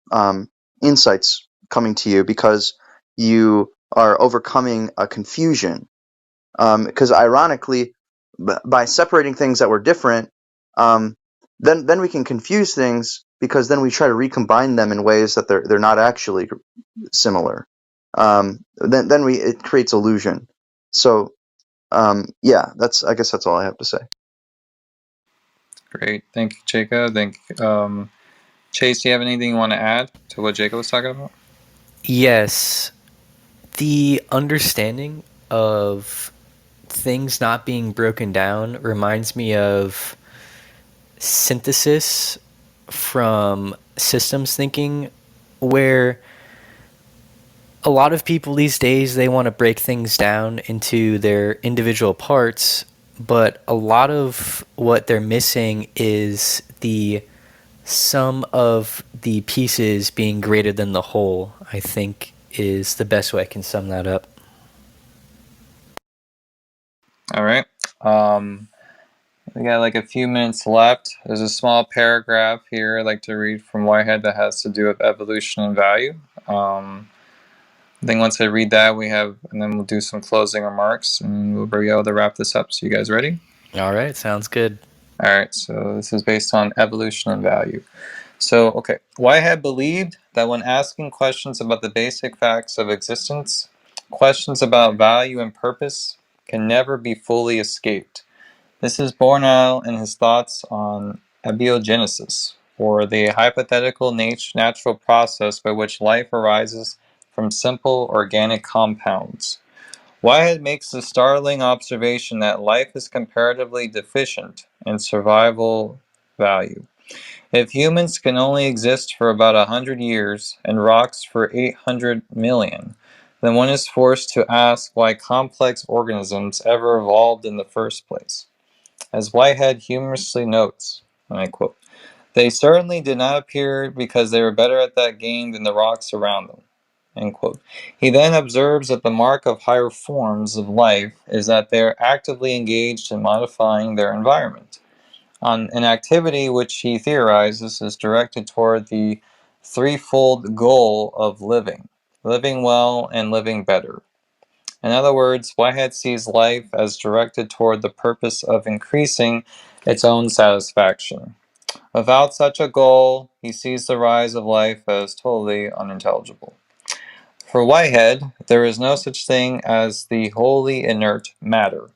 insights coming to you, because you are overcoming a confusion. Because ironically, by separating things that were different, then we can confuse things, because then we try to recombine them in ways that they're not actually similar. Then it creates illusion. So yeah, I guess that's all I have to say. Great. Thank you, Jacob. Chase, do you have anything you want to add to what Jacob was talking about? Yes, the understanding of things not being broken down reminds me of synthesis from systems thinking, where a lot of people these days, they want to break things down into their individual parts, but a lot of what they're missing is the sum of the pieces being greater than the whole, I think, is the best way I can sum that up. All right. We got like a few minutes left. There's a small paragraph here I'd like to read from Whitehead that has to do with evolution and value. I think once I read that, and then we'll do some closing remarks, and we'll be able to wrap this up. So you guys ready? All right, sounds good. All right. So this is based on evolution and value. So, okay. Whitehead believed that when asking questions about the basic facts of existence, questions about value and purpose can never be fully escaped. This is borne out in his thoughts on abiogenesis, or the hypothetical natural process by which life arises from simple organic compounds. Whitehead makes the startling observation that life is comparatively deficient in survival value. If humans can only exist for about 100 years and rocks for 800 million, then one is forced to ask why complex organisms ever evolved in the first place. As Whitehead humorously notes, and I quote, "They certainly did not appear because they were better at that game than the rocks around them." End quote. He then observes that the mark of higher forms of life is that they are actively engaged in modifying their environment, on an activity which he theorizes is directed toward the threefold goal of living well and living better. In other words, Whitehead sees life as directed toward the purpose of increasing its own satisfaction. Without such a goal, he sees the rise of life as totally unintelligible. For Whitehead, there is no such thing as the wholly inert matter.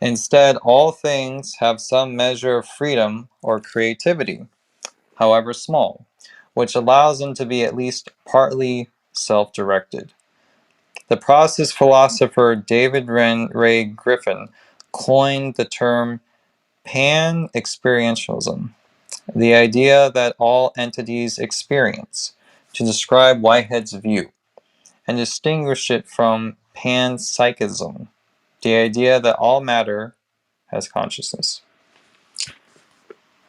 Instead, all things have some measure of freedom or creativity, however small, which allows them to be at least partly self-directed. The process philosopher David Ray Griffin coined the term pan-experientialism, the idea that all entities experience, to describe Whitehead's view, and distinguish it from panpsychism, the idea that all matter has consciousness.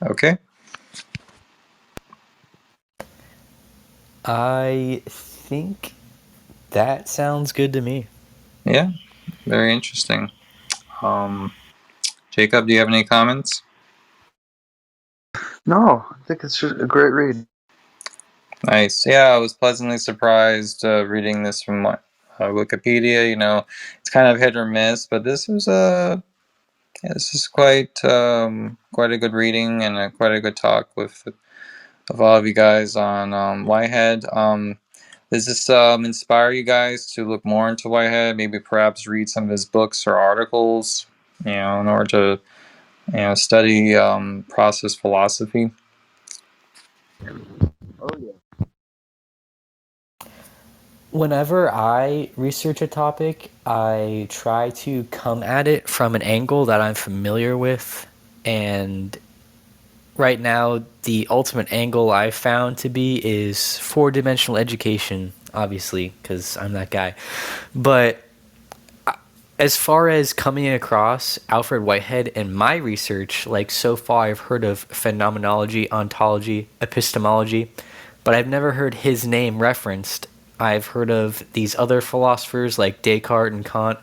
Okay. I think that sounds good to me. Yeah, very interesting. Jacob, do you have any comments? No, I think it's just a great read. Nice. Yeah, I was pleasantly surprised reading this from Wikipedia. It's kind of hit or miss, but this is quite a good reading and quite a good talk of all of you guys on Whitehead. Does this inspire you guys to look more into Whitehead? Maybe perhaps read some of his books or articles, in order to study process philosophy. Oh yeah. Whenever I research a topic, I try to come at it from an angle that I'm familiar with. And right now, the ultimate angle I've found to be is four-dimensional education, obviously, because I'm that guy. But as far as coming across Alfred Whitehead in my research, like so far I've heard of phenomenology, ontology, epistemology, but I've never heard his name referenced. I've heard of these other philosophers like Descartes and Kant,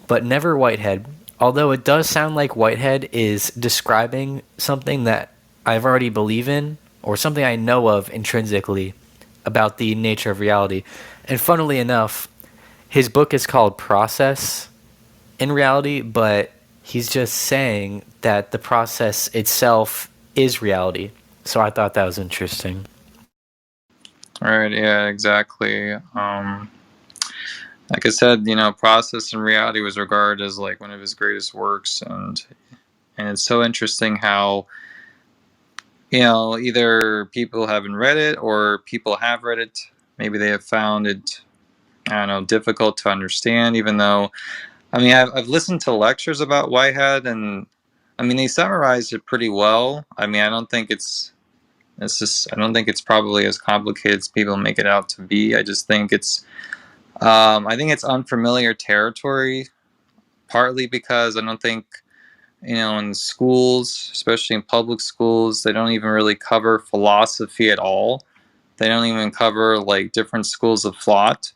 but never Whitehead. Although it does sound like Whitehead is describing something that I've already believe in, or something I know of intrinsically about the nature of reality. And funnily enough, his book is called Process, in reality, but he's just saying that the process itself is reality. So I thought that was interesting. Right, yeah, exactly. Like I said, Process and Reality was regarded as like one of his greatest works, and it's so interesting how either people haven't read it or people have read it. Maybe they have found it, I don't know, difficult to understand. Even though, I mean, I've listened to lectures about Whitehead, and I mean, they summarized it pretty well. I mean, I don't think I don't think it's probably as complicated as people make it out to be. I just think I think it's unfamiliar territory, partly because I don't think, in schools, especially in public schools, they don't even really cover philosophy at all. They don't even cover like different schools of thought.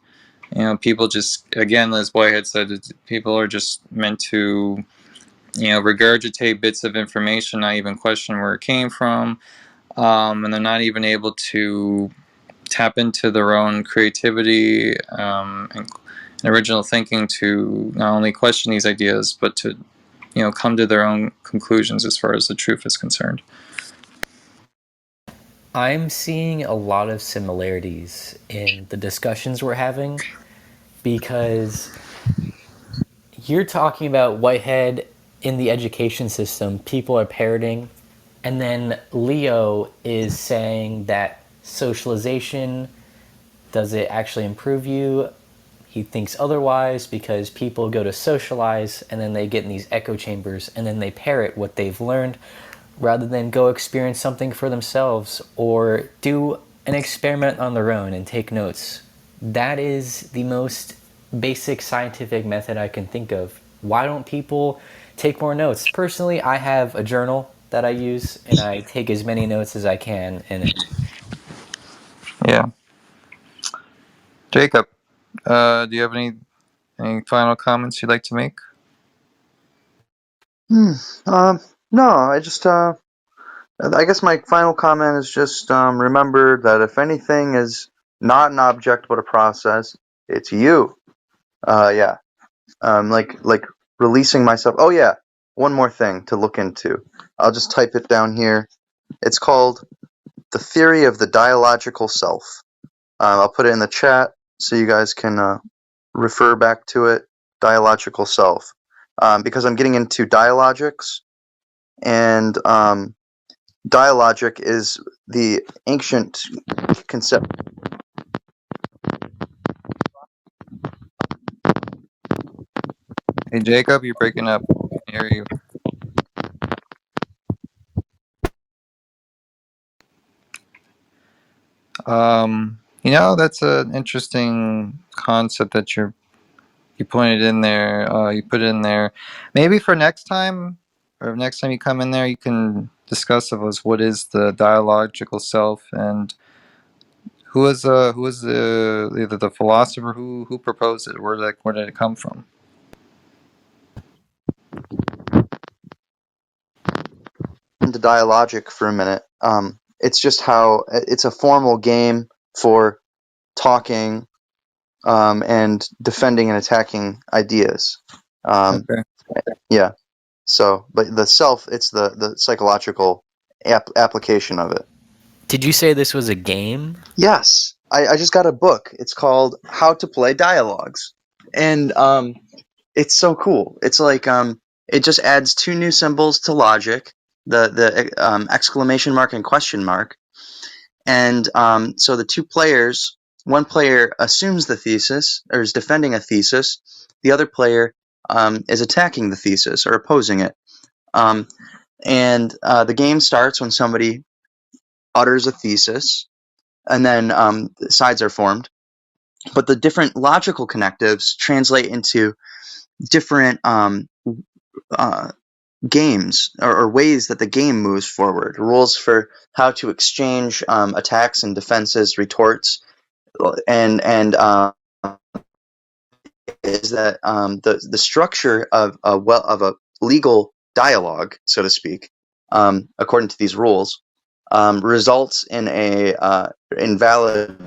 People just, again, as Whitehead said, people are just meant to, regurgitate bits of information, not even question where it came from. And they're not even able to tap into their own creativity, and original thinking to not only question these ideas, but to come to their own conclusions as far as the truth is concerned. I'm seeing a lot of similarities in the discussions we're having because you're talking about Whitehead in the education system, people are parroting, and then Leo is saying that socialization, does it actually improve you? He thinks otherwise because people go to socialize and then they get in these echo chambers and then they parrot what they've learned rather than go experience something for themselves or do an experiment on their own and take notes. That is the most basic scientific method I can think of. Why don't people take more notes? Personally, I have a journal that I use and I take as many notes as I can in it. Yeah. Jacob, do you have any final comments you'd like to make? Hmm. No, I guess my final comment is just remember that if anything is not an object but a process, it's you. Yeah. Like releasing myself. Oh yeah, one more thing to look into. I'll just type it down here. It's called the theory of the dialogical self. I'll put it in the chat so you guys can refer back to it. Dialogical self, because I'm getting into dialogics, and dialogic is the ancient concept. Hey, Jacob, you're breaking up. I can hear you. That's an interesting concept that you pointed in there. You put it in there. Maybe for next time, or next time you come in there, you can discuss with us what is the dialogical self, and who is either the philosopher who proposed it. Where did it come from? Into dialogic for a minute. It's just how it's a formal game for talking and defending and attacking ideas. Okay. Yeah. So, but the self, it's the psychological application of it. Did you say this was a game? Yes, I just got a book. It's called How to Play Dialogues, and it's so cool. It's like it just adds two new symbols to logic, the exclamation mark and question mark, and so the two players, one player assumes the thesis or is defending a thesis, the other player is attacking the thesis or opposing it. Um, and the game starts when somebody utters a thesis, and then sides are formed. But the different logical connectives translate into different uh, games or ways that the game moves forward. Rules for how to exchange attacks and defenses, retorts, and is that the structure of a legal dialogue, so to speak, according to these rules, results in a invalid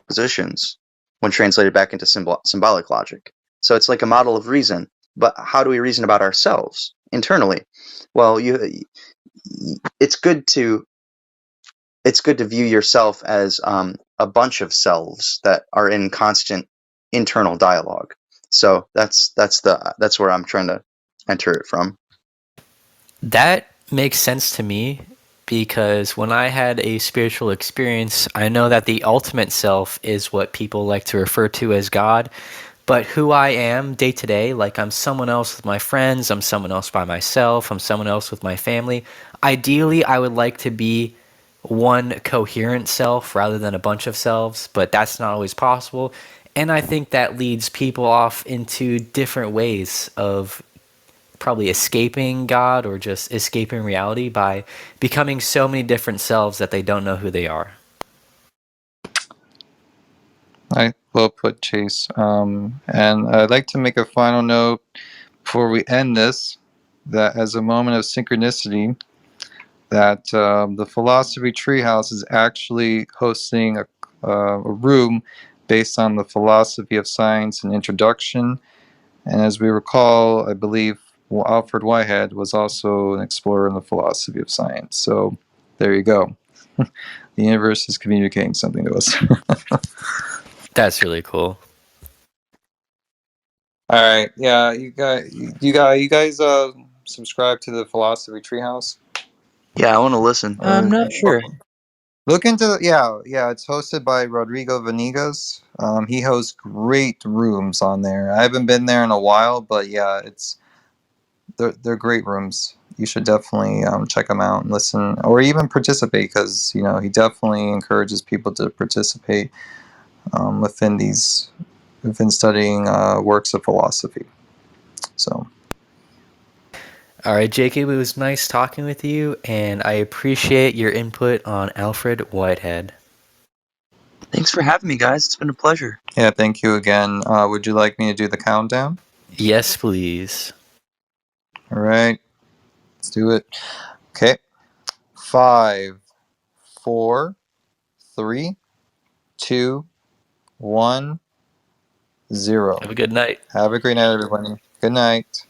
positions when translated back into symbolic logic. So it's like a model of reason. But how do we reason about ourselves internally? Well, it's good to view yourself as a bunch of selves that are in constant internal dialogue. So that's where I'm trying to enter it from. That makes sense to me because when I had a spiritual experience, I know that the ultimate self is what people like to refer to as God. But who I am day to day, like I'm someone else with my friends, I'm someone else by myself, I'm someone else with my family. Ideally, I would like to be one coherent self rather than a bunch of selves, but that's not always possible. And I think that leads people off into different ways of probably escaping God or just escaping reality by becoming so many different selves that they don't know who they are. Well put, Chase. And I'd like to make a final note before we end this, that as a moment of synchronicity, that the Philosophy Treehouse is actually hosting a room based on the philosophy of science and introduction. And as we recall, I believe Alfred Whitehead was also an explorer in the philosophy of science. So there you go. The universe is communicating something to us. That's really cool. All right, yeah, you guys subscribe to the Philosophy Treehouse. Yeah, I want to listen. I'm not sure. Look into yeah. It's hosted by Rodrigo Venegas. He hosts great rooms on there. I haven't been there in a while, but yeah, they're great rooms. You should definitely check them out and listen, or even participate, because he definitely encourages people to participate within studying works of philosophy. So. All right, Jacob, it was nice talking with you, and I appreciate your input on Alfred Whitehead. Thanks for having me, guys. It's been a pleasure. Yeah, thank you again. Would you like me to do the countdown? Yes, please. All right, let's do it. Okay. 5, 4, 3, 2, 1, 0. Have a good night. Have a great night, everybody. Good night.